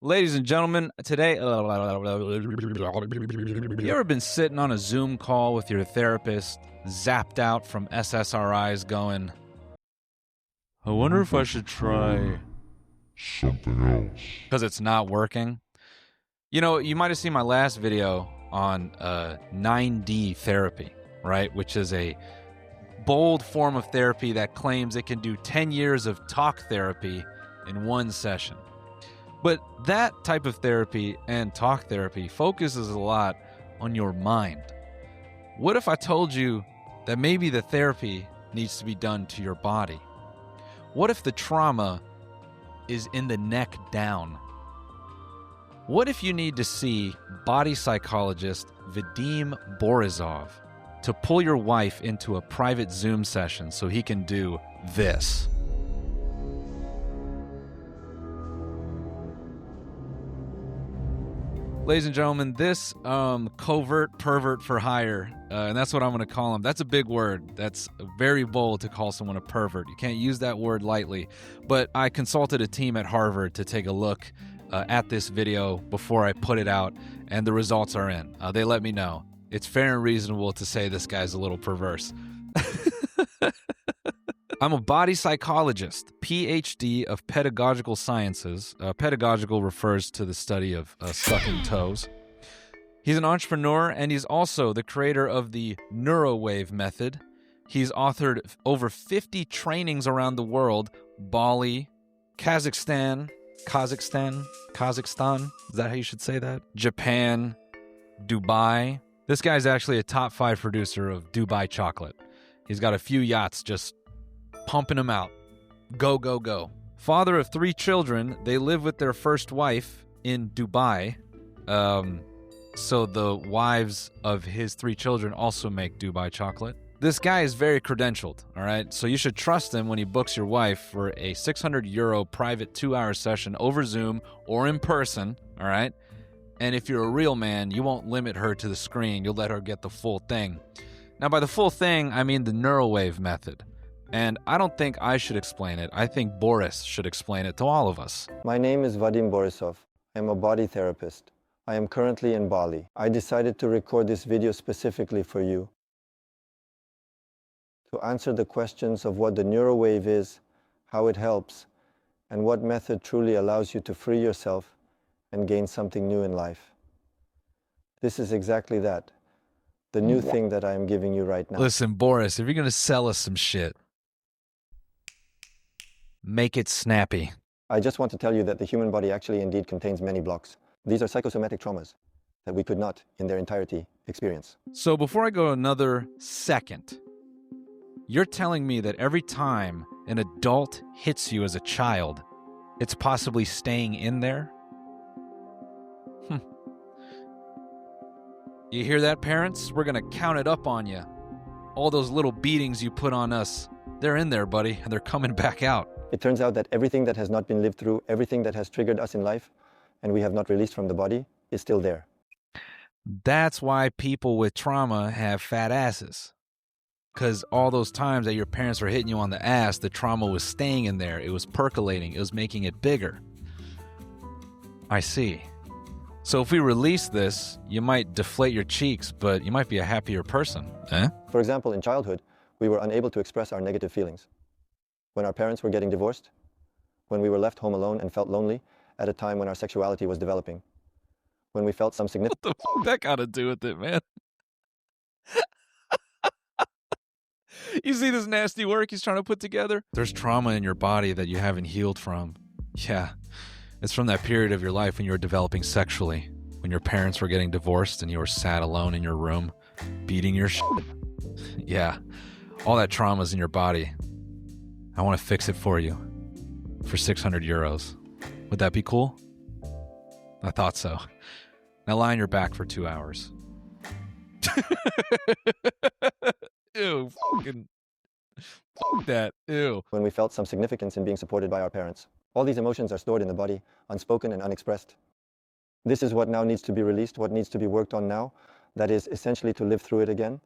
Ladies and gentlemen, today, you ever been sitting on a Zoom call with your therapist, zapped out from SSRIs going, I wonder if I should try something else. because it's not working? You know, you might have seen my last video on 9D therapy, right? Which is a bold form of therapy that claims it can do 10 years of talk therapy in one session. But that type of therapy and talk therapy focuses a lot on your mind. What if I told you that maybe the therapy needs to be done to your body? What if the trauma is in the neck down? What if you need to see body psychologist Vadim Borisov to pull your wife into a private Zoom session so he can do this? Ladies and gentlemen, this covert pervert for hire, and that's what I'm going to call him. That's a big word. That's very bold to call someone a pervert. You can't use that word lightly. But I consulted a team at Harvard to take a look at this video before I put it out, and the results are in. They let me know. It's fair and reasonable to say this guy's a little perverse. I'm a body psychologist, PhD of pedagogical sciences. Pedagogical refers to the study of sucking toes. He's an entrepreneur, and he's also the creator of the Neurowave method. He's authored over 50 trainings around the world: Bali, Kazakhstan, is that how you should say that? Japan, Dubai. This guy's actually a top 5 producer of Dubai chocolate. He's got a few yachts just pumping them out. Go, go, go. Father of 3 children. They live with their first wife in Dubai. So the wives of his 3 children also make Dubai chocolate. This guy is very credentialed, all right? So you should trust him when he books your wife for a €600 private 2-hour session over Zoom or in person, all right? And if you're a real man, you won't limit her to the screen. You'll let her get the full thing. Now, by the full thing, I mean the Neurowave method. And I don't think I should explain it. I think Boris should explain it to all of us. My name is Vadim Borisov. I am a body therapist. I am currently in Bali. I decided to record this video specifically for you to answer the questions of what the Neurowave is, how it helps, and what method truly allows you to free yourself and gain something new in life. This is exactly that, the new thing that I am giving you right now. Listen, Boris, if you're going to sell us some shit, make it snappy. I just want to tell you that the human body actually indeed contains many blocks. These are psychosomatic traumas that we could not, in their entirety, experience. So before I go another second, you're telling me that every time an adult hits you as a child, it's possibly staying in there? You hear that, parents? We're going to count it up on you. All those little beatings you put on us, they're in there, buddy, and they're coming back out. It turns out that everything that has not been lived through, everything that has triggered us in life, and we have not released from the body, is still there. That's why people with trauma have fat asses. Because all those times that your parents were hitting you on the ass, the trauma was staying in there. It was percolating. It was making it bigger. I see. So if we release this, you might deflate your cheeks, but you might be a happier person, eh? For example, in childhood, we were unable to express our negative feelings. When our parents were getting divorced, when we were left home alone and felt lonely at a time when our sexuality was developing, when we felt some significant... What the fuck that got to do with it, man? You see this nasty work he's trying to put together? There's trauma in your body that you haven't healed from. Yeah, it's from that period of your life when you were developing sexually, when your parents were getting divorced and you were sat alone in your room, beating your shit. Yeah, all that trauma's in your body. I want to fix it for you for €600. Would that be cool? I thought so. Now lie on your back for 2 hours. Ew, fucking fuck that. Ew. When we felt some significance in being supported by our parents. All these emotions are stored in the body, unspoken and unexpressed. This is what now needs to be released, what needs to be worked on now. That is essentially to live through it again.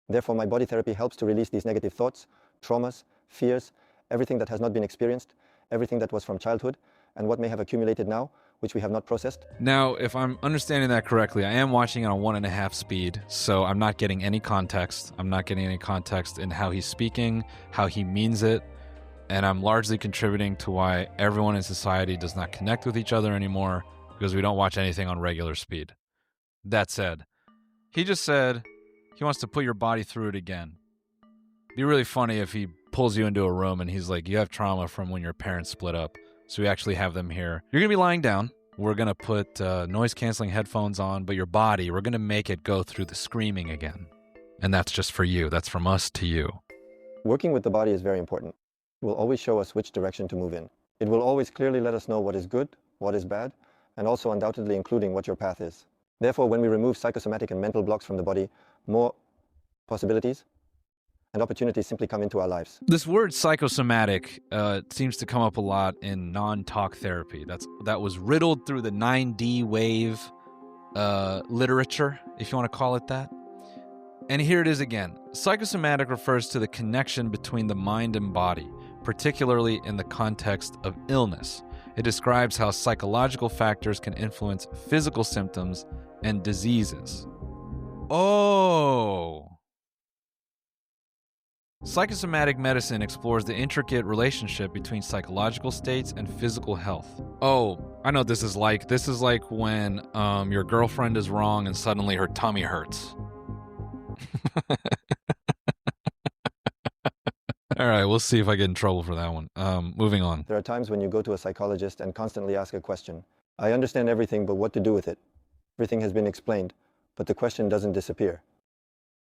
Therefore, my body therapy helps to release these negative thoughts, traumas, fears, everything that has not been experienced, everything that was from childhood, and what may have accumulated now which we have not processed. Now, if I'm understanding that correctly, I am watching it on 1.5 speed, so I'm not getting any context. I'm not getting any context in how he's speaking, how he means it, and I'm largely contributing to why everyone in society does not connect with each other anymore because we don't watch anything on regular speed. That said, he just said he wants to put your body through it again. It'd be really funny if he pulls you into a room and he's like, you have trauma from when your parents split up. So we actually have them here. You're going to be lying down. We're going to put noise-canceling headphones on, but your body, we're going to make it go through the screaming again. And that's just for you. That's from us to you. Working with the body is very important. It will always show us which direction to move in. It will always clearly let us know what is good, what is bad, and also undoubtedly including what your path is. Therefore, when we remove psychosomatic and mental blocks from the body, more possibilities and opportunities simply come into our lives. This word psychosomatic seems to come up a lot in non-talk therapy. That was riddled through the 9D wave literature, if you want to call it that. And here it is again. Psychosomatic refers to the connection between the mind and body, particularly in the context of illness. It describes how psychological factors can influence physical symptoms and diseases. Oh. Psychosomatic medicine explores the intricate relationship between psychological states and physical health. Oh, I know what this is like. This is like when your girlfriend is wrong and suddenly her tummy hurts. All right, we'll see if I get in trouble for that one. Moving on. There are times when you go to a psychologist and constantly ask a question. I understand everything, but what to do with it? Everything has been explained, but the question doesn't disappear.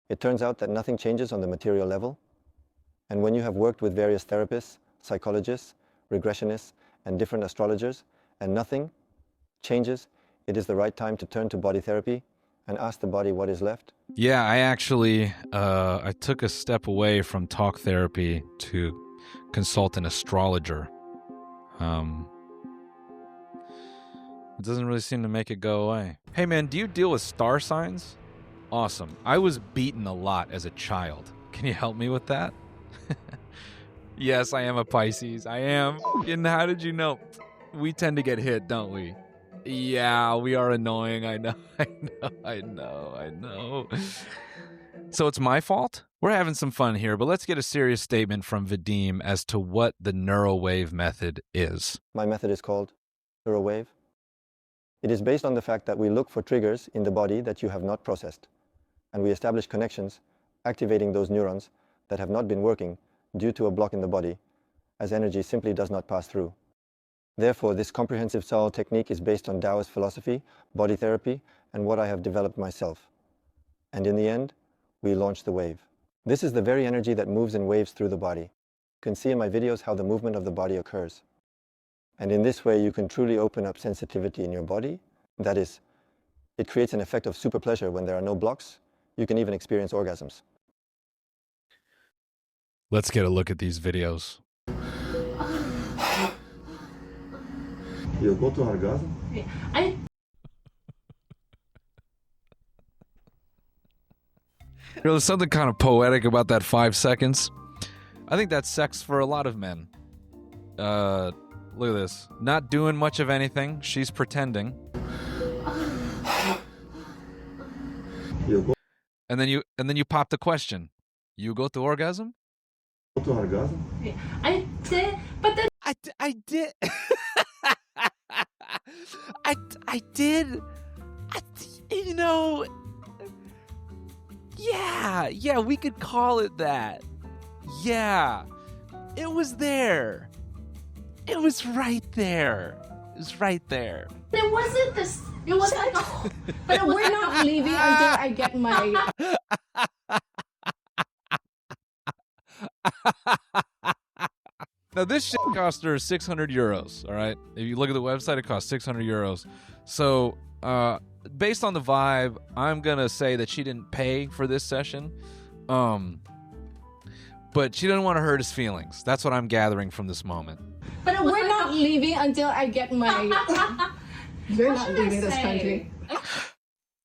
It turns out that nothing changes on the material level. And when you have worked with various therapists, psychologists, regressionists, and different astrologers, and nothing changes, it is the right time to turn to body therapy and ask the body what is left. Yeah, I actually, I took a step away from talk therapy to consult an astrologer. It doesn't really seem to make it go away. Hey man, do you deal with star signs? Awesome. I was beaten a lot as a child. Can you help me with that? Yes, I am a Pisces. I am. And how did you know? We tend to get hit, don't we? Yeah, we are annoying. I know. So it's my fault? We're having some fun here, but let's get a serious statement from Vadim as to what the Neurowave method is. My method is called Neurowave. It is based on the fact that we look for triggers in the body that you have not processed, and we establish connections, activating those neurons that have not been working due to a block in the body, as energy simply does not pass through. Therefore, this comprehensive Sao technique is based on Taoist philosophy, body therapy, and what I have developed myself. And in the end, we launch the wave. This is the very energy that moves in waves through the body. You can see in my videos how the movement of the body occurs. And in this way, you can truly open up sensitivity in your body. That is, it creates an effect of super pleasure when there are no blocks. You can even experience orgasms. Let's get a look at these videos. You'll go to orgasm? There's something kind of poetic about that 5 seconds. I think that's sex for a lot of men. Look at this. Not doing much of anything. She's pretending. You'll go And then you pop the question. You go to orgasm? to orgasm? I did, but then I did. I did. You know. Yeah, we could call it that. Yeah. It was there. It was right there. It was right there. it wasn't this. It was like, but we're not leaving until I get my. Now this shit cost her 600 euros, all right? If you look at the website, it costs 600 euros. So, based on the vibe, I'm going to say that she didn't pay for this session. But she didn't want to hurt his feelings. That's what I'm gathering from this moment. But we're not leaving until I get my. You're not leaving this country.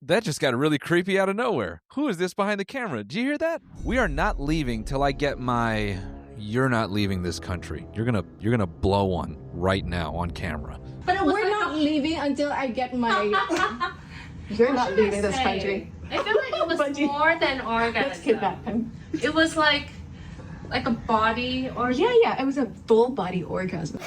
That just got really creepy out of nowhere. Who is this behind the camera? Do you hear that? We are not leaving till I get my... You're not leaving this country. You're gonna blow one right now on camera. But we're not leaving until I get my. You're not leaving this country. I feel like it was more than orgasm. Let's kidnap him. It was like a body or Yeah, it was a full body orgasm.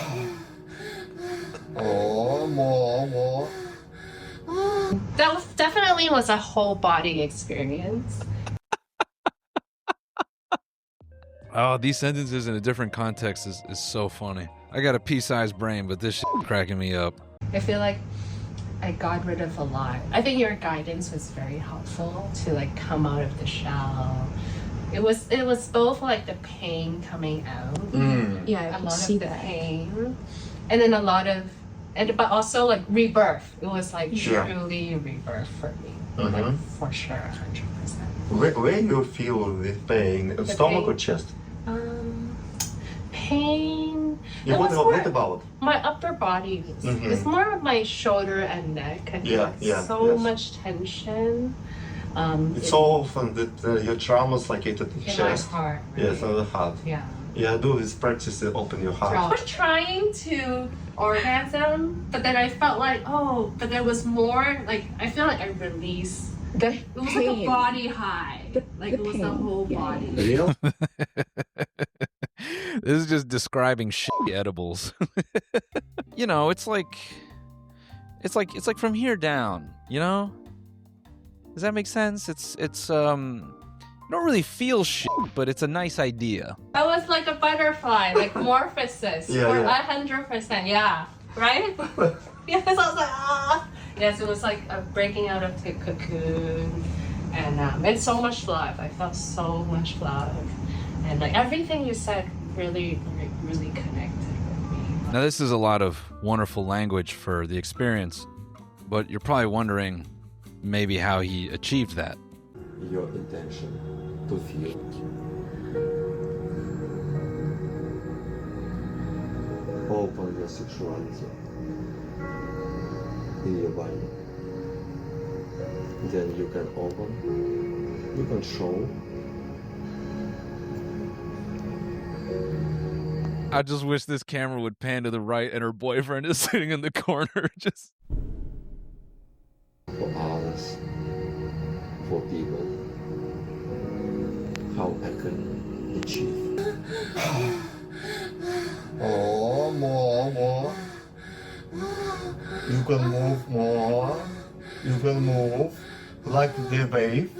that was definitely was a whole body experience. Oh, these sentences in a different context is so funny. I got a pea-sized brain, but this shit cracking me up. I feel like I got rid of a lot. I think your guidance was very helpful to like come out of the shell. It was both like the pain coming out, Yeah, I a can lot see of the that. pain, and then a lot of, but also like rebirth. It was like truly rebirth for me, like for sure, 100%. Where you feel the pain? Stomach or chest? Pain. Yeah, It was what more about? my upper body. It's more of my shoulder and neck. I feel much tension. It's so often that your trauma is located in in chest. my heart. Right? Yes, on the heart. Yeah. Yeah, do this practice to open your heart. I was trying to orgasm, but then I felt like, but there was more. Like I feel like I released. The It was pain. like a body high. Like it was the pain. whole Yeah, body. Real? This is just describing shitty edibles. You know, it's like from here down, you know? Does that make sense? It's you don't really feel shit, but it's a nice idea. I was like a butterfly, like morphosis for 100%. Yeah, right? Yes, I was like Yes, it was like a breaking out of the cocoon, and so much love. I felt so much love, and like everything you said really connected with me. Now, this is a lot of wonderful language for the experience, but you're probably wondering maybe how he achieved that. Your intention to feel. Open your sexuality in your body. Then you can open, you can show. I just wish this camera would pan to the right and her boyfriend is sitting in the corner just... For others, for people, how I can achieve. More. You can move more. You can move like the wave.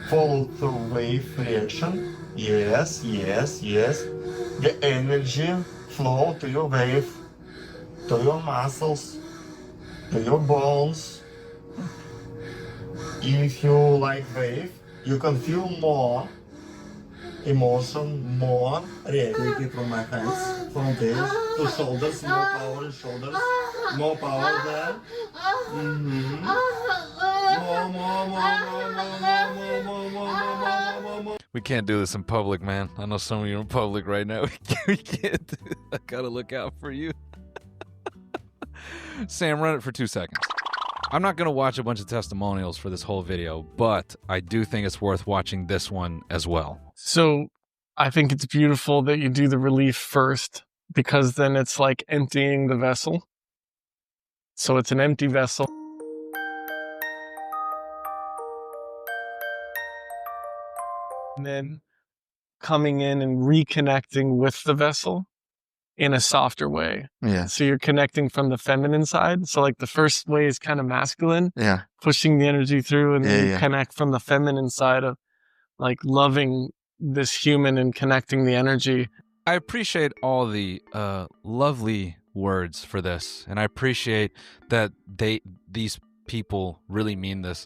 Follow through wave reaction. Yes. The energy flow to your wave, to your muscles, to your bones. If you like wave, you can feel more emotion, more reactivity from my hands, from there to shoulders, more power in shoulders, more power there. More. We can't do this in public, man. I know some of you are in public right now. We can't do it. I gotta look out for you. Sam, run it for 2 seconds. I'm not gonna watch a bunch of testimonials for this whole video, but I do think it's worth watching this one as well. So I think it's beautiful that you do the relief first, because then it's like emptying the vessel. So it's an empty vessel. And then coming in and reconnecting with the vessel in a softer way. Yeah. So you're connecting from the feminine side. So like the first way is kind of masculine, Yeah. pushing the energy through, and then you Yeah. connect from the feminine side of like loving this human and connecting the energy. I appreciate all the lovely words for this, and I appreciate that these people really mean this.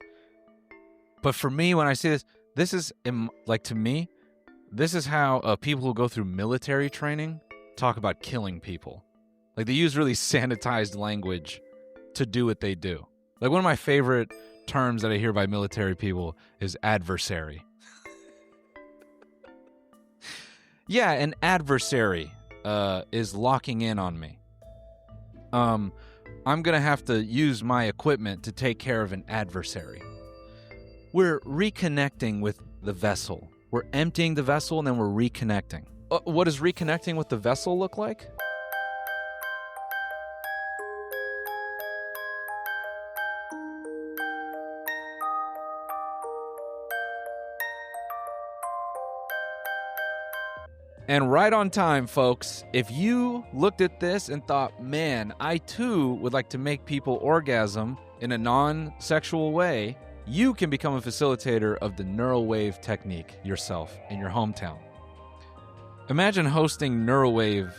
But for me, when I see this is like, to me, this is how people who go through military training talk about killing people. Like, they use really sanitized language to do what they do. Like, one of my favorite terms that I hear by military people is adversary. Yeah, an adversary is locking in on me. I'm going to have to use my equipment to take care of an adversary. We're reconnecting with the vessel. We're emptying the vessel, and then we're reconnecting. What does reconnecting with the vessel look like? And right on time, folks. If you looked at this and thought, man, I too would like to make people orgasm in a non-sexual way, you can become a facilitator of the Neurowave technique yourself in your hometown. Imagine hosting Neurowave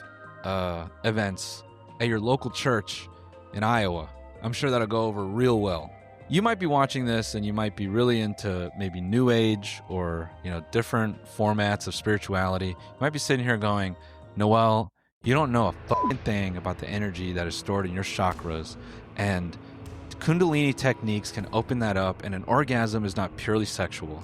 events at your local church in Iowa. I'm sure that'll go over real well. You might be watching this and you might be really into maybe New Age or, different formats of spirituality. You might be sitting here going, Noel, you don't know a fucking thing about the energy that is stored in your chakras, and Kundalini techniques can open that up, and an orgasm is not purely sexual.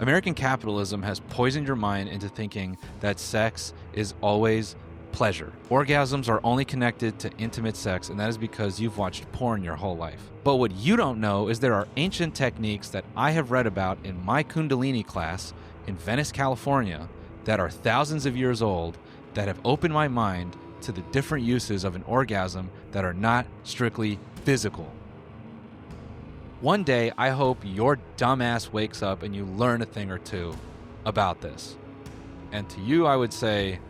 American capitalism has poisoned your mind into thinking that sex is always pleasure. Orgasms are only connected to intimate sex, and that is because you've watched porn your whole life. But what you don't know is there are ancient techniques that I have read about in my Kundalini class in Venice, California, that are thousands of years old, that have opened my mind to the different uses of an orgasm that are not strictly physical. One day, I hope your dumbass wakes up and you learn a thing or two about this. And to you, I would say,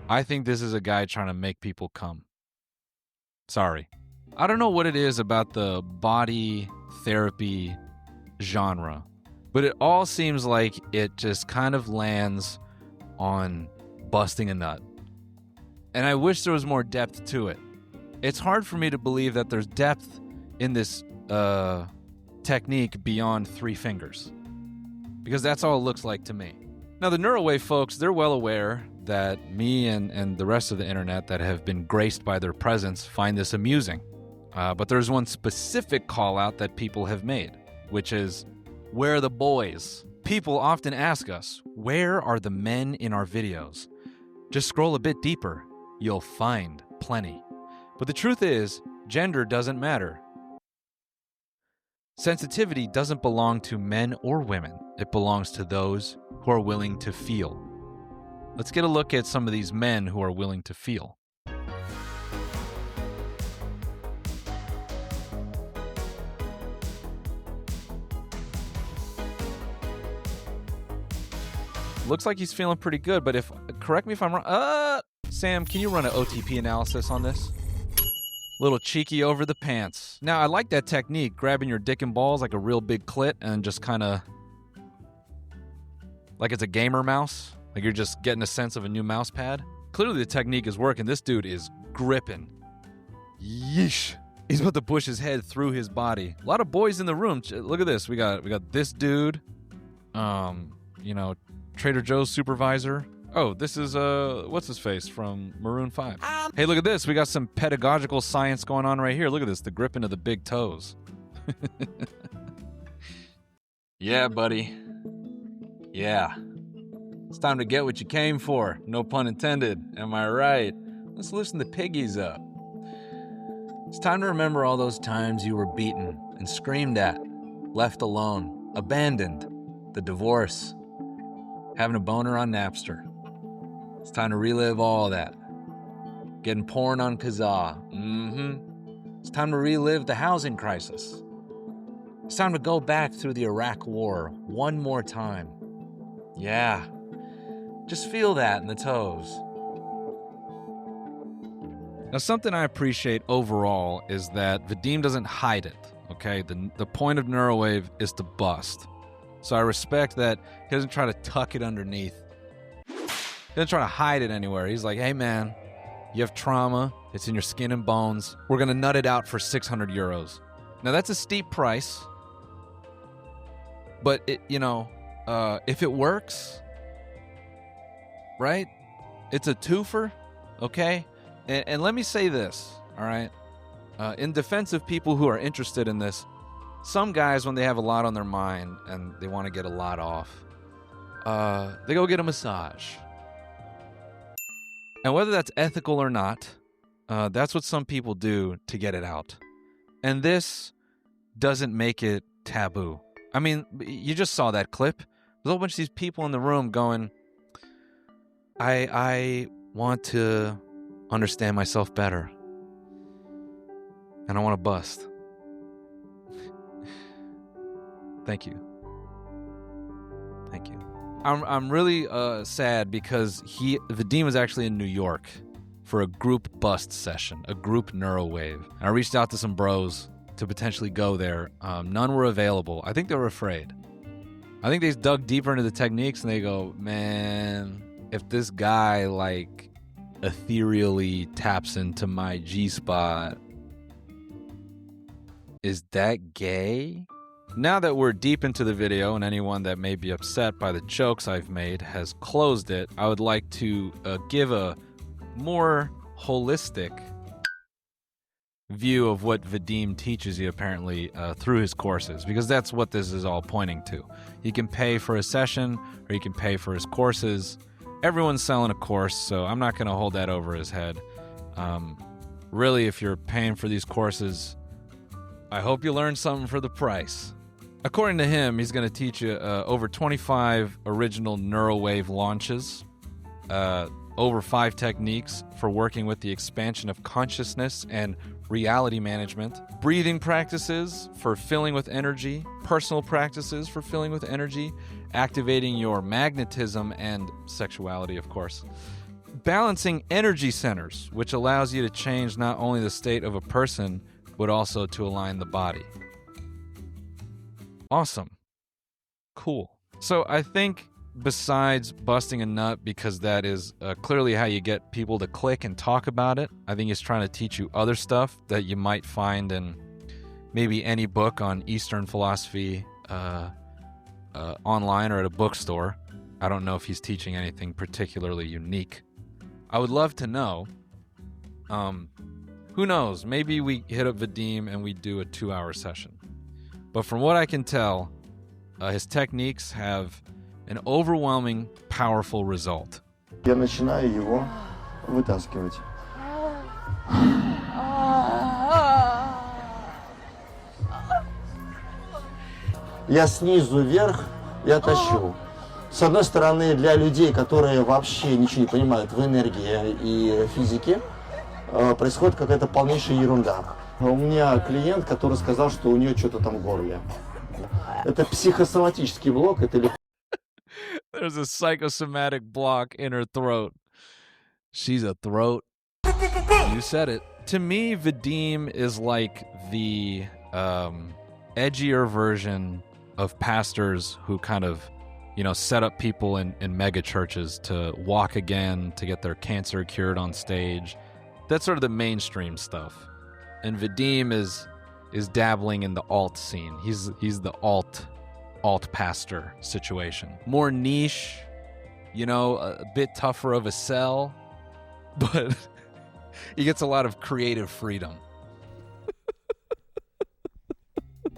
I think this is a guy trying to make people come. Sorry. I don't know what it is about the body therapy genre, but it all seems like it just kind of lands on busting a nut. And I wish there was more depth to it. It's hard for me to believe that there's depth in this technique beyond 3 fingers, because that's all it looks like to me. Now, the Neurowave folks, they're well aware that me and the rest of the internet that have been graced by their presence find this amusing. But there's one specific call out that people have made, which is, where are the boys? People often ask us, where are the men in our videos? Just scroll a bit deeper. You'll find plenty. But the truth is, gender doesn't matter. Sensitivity doesn't belong to men or women. It belongs to those who are willing to feel. Let's get a look at some of these men who are willing to feel. Looks like he's feeling pretty good, but correct me if I'm wrong. Sam, can you run an OTP analysis on this? Little cheeky over the pants. Now, I like that technique, grabbing your dick and balls like a real big clit and just kind of like it's a gamer mouse. Like you're just getting a sense of a new mouse pad. Clearly the technique is working. This dude is gripping. Yeesh. He's about to push his head through his body. A lot of boys in the room. Look at this. We got this dude. Trader Joe's supervisor. Oh, this is what's his face from Maroon 5. Hey, look at this. We got some pedagogical science going on right here. Look at this. The gripping of the big toes. Yeah, buddy. Yeah. It's time to get what you came for. No pun intended. Am I right? Let's loosen the piggies up. It's time to remember all those times you were beaten and screamed at, left alone, abandoned, the divorce, having a boner on Napster. It's time to relive all that. Getting porn on Kazaa. It's time to relive the housing crisis. It's time to go back through the Iraq War one more time. Yeah. Just feel that in the toes. Now, something I appreciate overall is that Vadim doesn't hide it, okay? The point of Neurowave is to bust. So I respect that he doesn't try to tuck it underneath. He doesn't try to hide it anywhere. He's like, hey man, you have trauma. It's in your skin and bones. We're going to nut it out for 600 euros. Now that's a steep price. But if it works, right? It's a twofer, okay? And let me say this, all right? In defense of people who are interested in this, some guys, when they have a lot on their mind and they want to get a lot off, they go get a massage. And whether that's ethical or not, that's what some people do to get it out. And this doesn't make it taboo. I mean, you just saw that clip. There's a whole bunch of these people in the room going, I want to understand myself better. And I want to bust. Thank you. Thank you. I'm really sad because Vadim was actually in New York for a group bust session, a group Neurowave. I reached out to some bros to potentially go there. None were available. I think they were afraid. I think they dug deeper into the techniques and they go, man, if this guy like ethereally taps into my G-spot, is that gay? Now that we're deep into the video and anyone that may be upset by the jokes I've made has closed it, I would like to give a more holistic view of what Vadim teaches you apparently through his courses, because that's what this is all pointing to. You can pay for a session or you can pay for his courses. Everyone's selling a course, so I'm not going to hold that over his head. Really, if you're paying for these courses, I hope you learn something for the price. According to him, he's going to teach you over 25 original Neurowave launches, over 5 techniques for working with the expansion of consciousness and reality management, breathing practices for filling with energy, personal practices for filling with energy, activating your magnetism and sexuality, of course, balancing energy centers, which allows you to change not only the state of a person, but also to align the body. Awesome. Cool. So I think besides busting a nut, because that is clearly how you get people to click and talk about it, I think he's trying to teach you other stuff that you might find in maybe any book on Eastern philosophy online or at a bookstore. I don't know if he's teaching anything particularly unique. I would love to know. Who knows? Maybe we hit up Vadim and we do a 2-hour session. But from what I can tell, his techniques have an overwhelming, powerful result. Я начинаю его вытаскивать. Я снизу вверх, я тащу. С одной стороны, для людей, которые вообще ничего не понимают в энергии и физике, происходит какая-то полнейшая ерунда. У меня клиент, который сказал, что у нее что-то там в горле. Это психосоматический блок, это легко. There's a psychosomatic block in her throat. She's a throat. You said it. To me, Vadim is like the edgier version of pastors who kind of, set up people in mega churches to walk again, to get their cancer cured on stage. That's sort of the mainstream stuff. And Vadim is dabbling in the alt scene. He's the alt pastor situation. More niche, a bit tougher of a sell, but he gets a lot of creative freedom.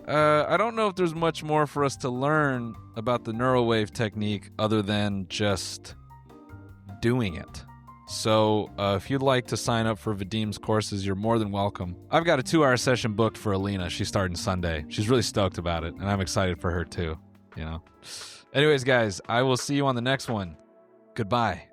I don't know if there's much more for us to learn about the Neurowave technique other than just doing it. So if you'd like to sign up for Vadim's courses, you're more than welcome. I've got a 2-hour session booked for Alina. She's starting Sunday. She's really stoked about it, and I'm excited for her too, Anyways, guys, I will see you on the next one. Goodbye.